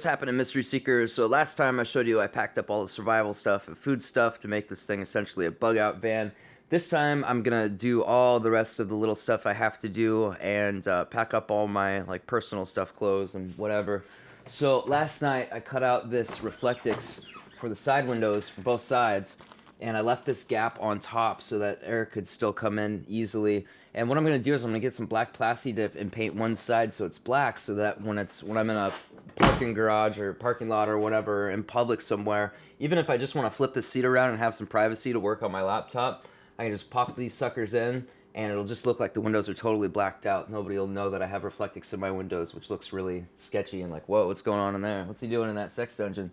what's happening, Mystery Seekers? So last time I showed you I packed up all the survival stuff and food stuff to make this thing essentially a bug out van. This time I'm gonna do all the rest of the little stuff I have to do and pack up all my like personal stuff, clothes and whatever. So last night I cut out this Reflectix for the side windows for both sides, and I left this gap on top so that air could still come in easily. And what I'm gonna do is I'm gonna get some black Plasti Dip and paint one side so it's black, so that when I'm in a parking garage or parking lot or whatever in public somewhere, even if I just want to flip the seat around and have some privacy to work on my laptop, I can just pop these suckers in and it'll just look like the windows are totally blacked out. Nobody will know that I have Reflectix in my windows, which looks really sketchy and like, whoa, what's going on in there? What's he doing in that sex dungeon?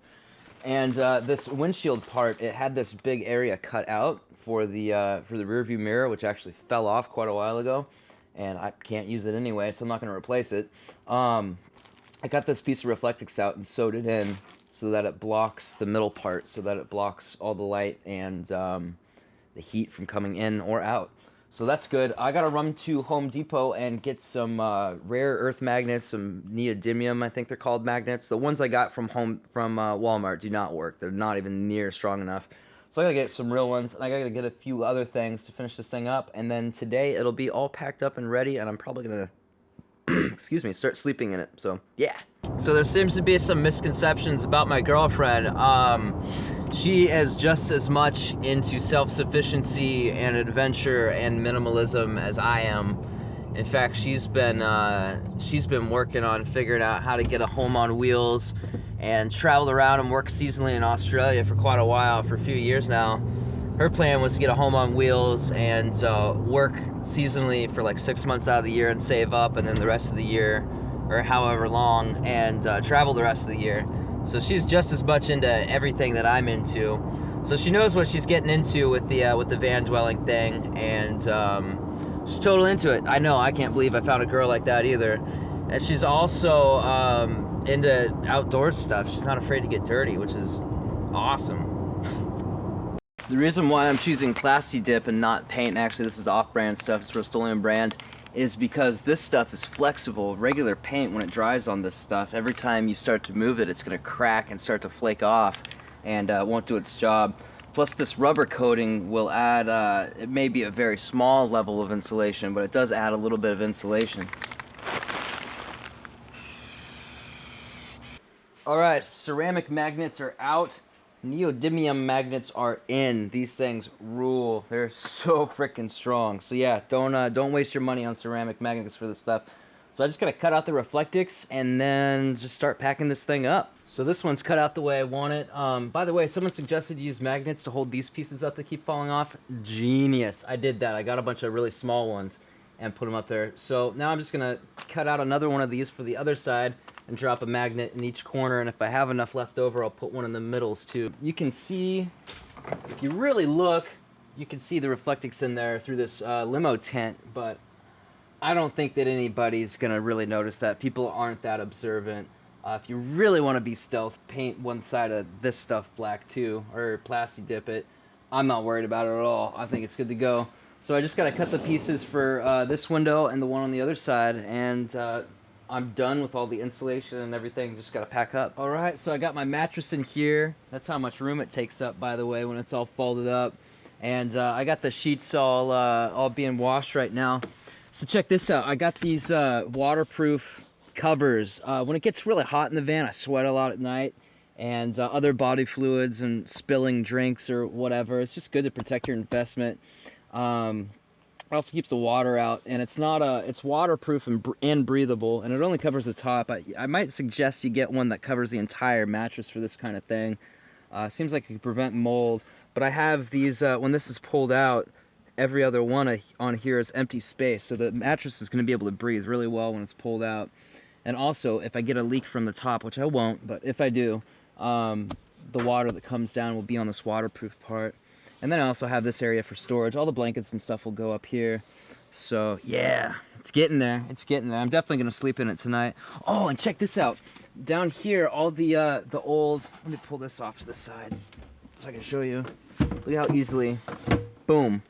And this windshield part, it had this big area cut out for the rear view mirror, which actually fell off quite a while ago, and I can't use it anyway, so I'm not going to replace it. I got this piece of Reflectix out and sewed it in so that it blocks the middle part, so that it blocks all the light and the heat from coming in or out. So that's good. I gotta run to Home Depot and get some rare earth magnets, some neodymium, I think they're called, magnets. The ones I got from Walmart do not work. They're not even near strong enough. So I gotta get some real ones, and I gotta get a few other things to finish this thing up, and then today it'll be all packed up and ready, and I'm probably gonna excuse me, start sleeping in it. So yeah. So there seems to be some misconceptions about my girlfriend. She is just as much into self-sufficiency and adventure and minimalism as I am. In fact, she's been working on figuring out how to get a home on wheels and traveled around and worked seasonally in Australia for quite a while, for a few years now. Her plan was to get a home on wheels and work seasonally for like 6 months out of the year and save up, and then the rest of the year, or however long, and travel the rest of the year. So she's just as much into everything that I'm into. So she knows what she's getting into with the van dwelling thing, and she's totally into it. I know, I can't believe I found a girl like that either. And she's also into outdoor stuff. She's not afraid to get dirty, which is awesome. The reason why I'm choosing Plasti Dip and not paint, actually this is off-brand stuff, it's Rust-Oleum brand, is because this stuff is flexible. Regular paint, when it dries on this stuff, every time you start to move it, it's going to crack and start to flake off, and won't do its job. Plus this rubber coating will add, it may be a very small level of insulation, but it does add a little bit of insulation. Alright, ceramic magnets are out. Neodymium magnets are in. These things rule. They're so freaking strong. So yeah, don't waste your money on ceramic magnets for this stuff. So I just gotta cut out the Reflectix and then just start packing this thing up. So this one's cut out the way I want it. By the way, someone suggested to use magnets to hold these pieces up that keep falling off. Genius. I did that. I got a bunch of really small ones and put them up there. So now I'm just gonna cut out another one of these for the other side and drop a magnet in each corner, and if I have enough left over, I'll put one in the middles too. You can see, if you really look, you can see the Reflectix in there through this limo tent, but I don't think that anybody's gonna really notice that. People aren't that observant. If you really want to be stealth, paint one side of this stuff black too, or Plasti Dip it. I'm not worried about it at all. I think it's good to go. So I just gotta cut the pieces for this window and the one on the other side, and I'm done with all the insulation and everything. Just gotta pack up. All right, so I got my mattress in here. That's how much room it takes up, by the way, when it's all folded up. And I got the sheets all being washed right now. So check this out. I got these waterproof covers. When it gets really hot in the van, I sweat a lot at night, and other body fluids and spilling drinks or whatever. It's just good to protect your investment. It also keeps the water out, and it's waterproof and breathable, and it only covers the top. I might suggest you get one that covers the entire mattress for this kind of thing. Seems like it could prevent mold, but I have these, when this is pulled out, every other one on here is empty space, so the mattress is going to be able to breathe really well when it's pulled out. And also, if I get a leak from the top, which I won't, but if I do, the water that comes down will be on this waterproof part. And then I also have this area for storage. All the blankets and stuff will go up here. So yeah, it's getting there. It's getting there. I'm definitely gonna sleep in it tonight. Oh, and check this out. Down here, all the old. Let me pull this off to the side so I can show you. Look how easily, boom.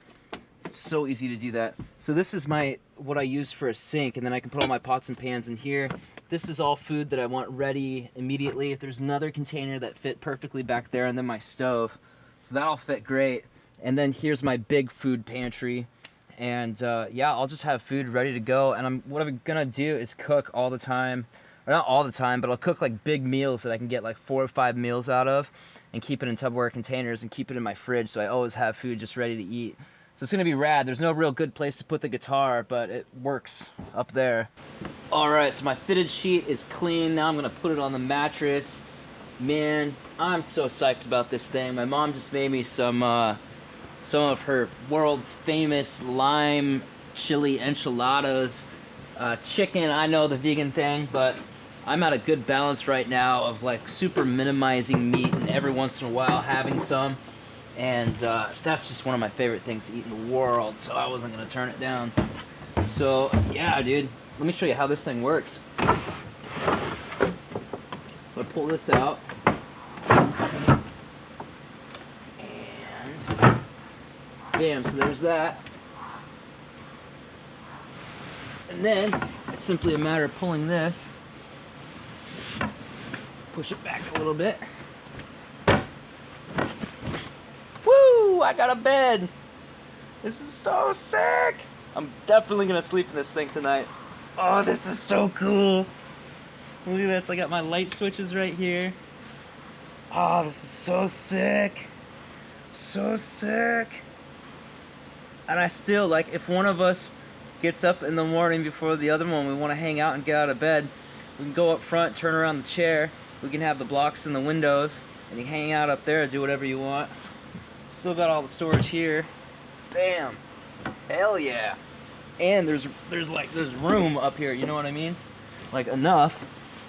So easy to do that. So this is what I use for a sink, and then I can put all my pots and pans in here. This is all food that I want ready immediately. There's another container that fit perfectly back there, and then my stove. So that'll fit great. And then here's my big food pantry. And yeah, I'll just have food ready to go. And what I'm gonna do is cook all the time. Or not all the time, but I'll cook like big meals that I can get like 4 or 5 meals out of and keep it in Tupperware containers and keep it in my fridge so I always have food just ready to eat. So it's gonna be rad. There's no real good place to put the guitar, but it works up there. All right, so my fitted sheet is clean. Now I'm gonna put it on the mattress. Man, I'm so psyched about this thing. My mom just made me some of her world famous lime chili enchiladas. Chicken, I know the vegan thing, but I'm at a good balance right now of like super minimizing meat and every once in a while having some. And that's just one of my favorite things to eat in the world, so I wasn't gonna turn it down. So yeah, dude, let me show you how this thing works. So I pull this out. And bam, so there's that. And then it's simply a matter of pulling this, push it back a little bit. Woo! I got a bed! This is so sick! I'm definitely gonna sleep in this thing tonight. Oh, this is so cool! Look at this, I got my light switches right here. Oh, this is so sick! So sick! And I still, like, if one of us gets up in the morning before the other one, we want to hang out and get out of bed, we can go up front, turn around the chair, we can have the blocks in the windows, and you can hang out up there and do whatever you want. Still got all the storage here. Bam! Hell yeah! And there's room up here, you know what I mean? Like enough,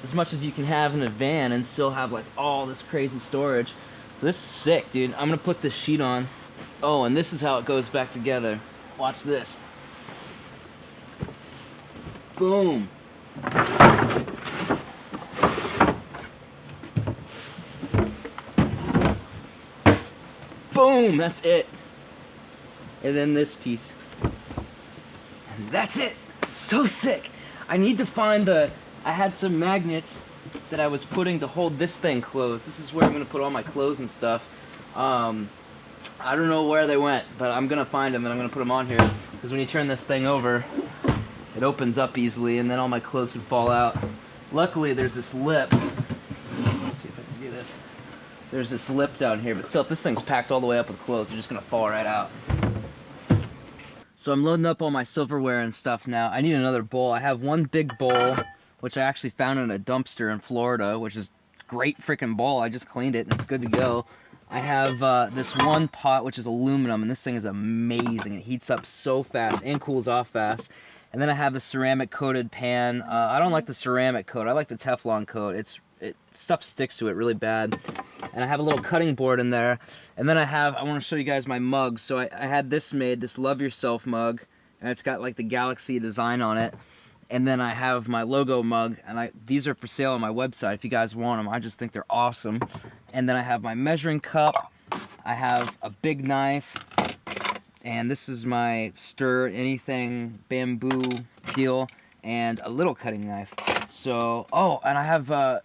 as much as you can have in a van and still have like all this crazy storage. So this is sick, dude. I'm gonna put this sheet on. Oh, and this is how it goes back together. Watch this. Boom. Boom, that's it. And then this piece. And that's it. So sick. I need to find I had some magnets that I was putting to hold this thing closed. This is where I'm gonna put all my clothes and stuff. I don't know where they went, but I'm gonna find them and I'm gonna put them on here. Because when you turn this thing over, it opens up easily and then all my clothes would fall out. Luckily there's this lip. Let's see if I can do this. There's this lip down here, but still if this thing's packed all the way up with clothes, they're just gonna fall right out. So I'm loading up all my silverware and stuff now. I need another bowl. I have one big bowl, which I actually found in a dumpster in Florida, which is great freaking bowl. I just cleaned it and it's good to go. I have this one pot, which is aluminum, and this thing is amazing. It heats up so fast and cools off fast. And then I have the ceramic coated pan. I don't like the ceramic coat. I like the Teflon coat. Stuff sticks to it really bad. And I have a little cutting board in there. And then I want to show you guys my mugs. So I had this made, this Love Yourself mug, and it's got like the galaxy design on it. And then I have my logo mug, and these are for sale on my website if you guys want them. I just think they're awesome. And then I have my measuring cup. I have a big knife. And this is my stir anything bamboo deal, and a little cutting knife. So, oh, and I have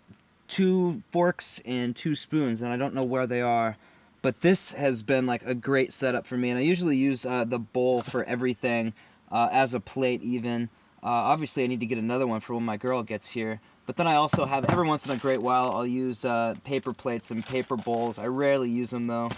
2 forks and 2 spoons, and I don't know where they are. But this has been like a great setup for me, and I usually use the bowl for everything, as a plate even. Obviously I need to get another one for when my girl gets here. But then I also have, every once in a great while, I'll use paper plates and paper bowls. I rarely use them though.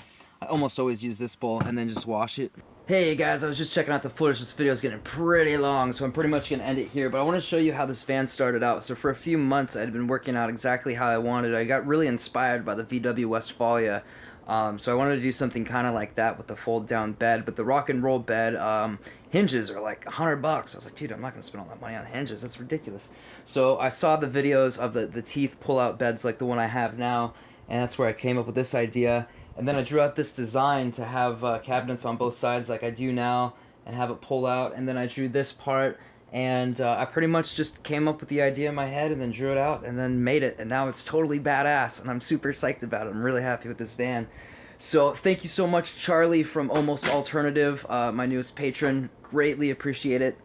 I almost always use this bowl and then just wash it. Hey guys, I was just checking out the footage. This video is getting pretty long, so I'm pretty much going to end it here. But I want to show you how this van started out. So for a few months, I had been working out exactly how I wanted. I got really inspired by the VW Westfalia. So I wanted to do something kind of like that with the fold-down bed. But the rock and roll bed hinges are like $100. I was like, dude, I'm not going to spend all that money on hinges. That's ridiculous. So I saw the videos of the teeth pull-out beds like the one I have now, and that's where I came up with this idea. And then I drew out this design to have cabinets on both sides like I do now and have it pull out. And then I drew this part, and I pretty much just came up with the idea in my head and then drew it out and then made it. And now it's totally badass, and I'm super psyched about it. I'm really happy with this van. So thank you so much, Charlie from Almost Alternative, my newest patron. Greatly appreciate it.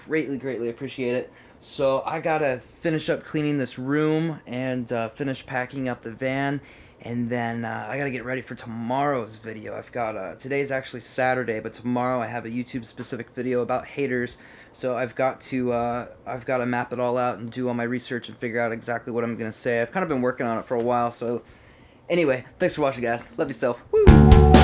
Greatly, greatly appreciate it. So I gotta finish up cleaning this room and finish packing up the van, and then I gotta get ready for tomorrow's video. I've got today's actually Saturday, but tomorrow I have a YouTube specific video about haters. So I've got to map it all out and do all my research and figure out exactly what I'm gonna say. I've kind of been working on it for a while. So anyway, thanks for watching, guys. Love yourself. Woo!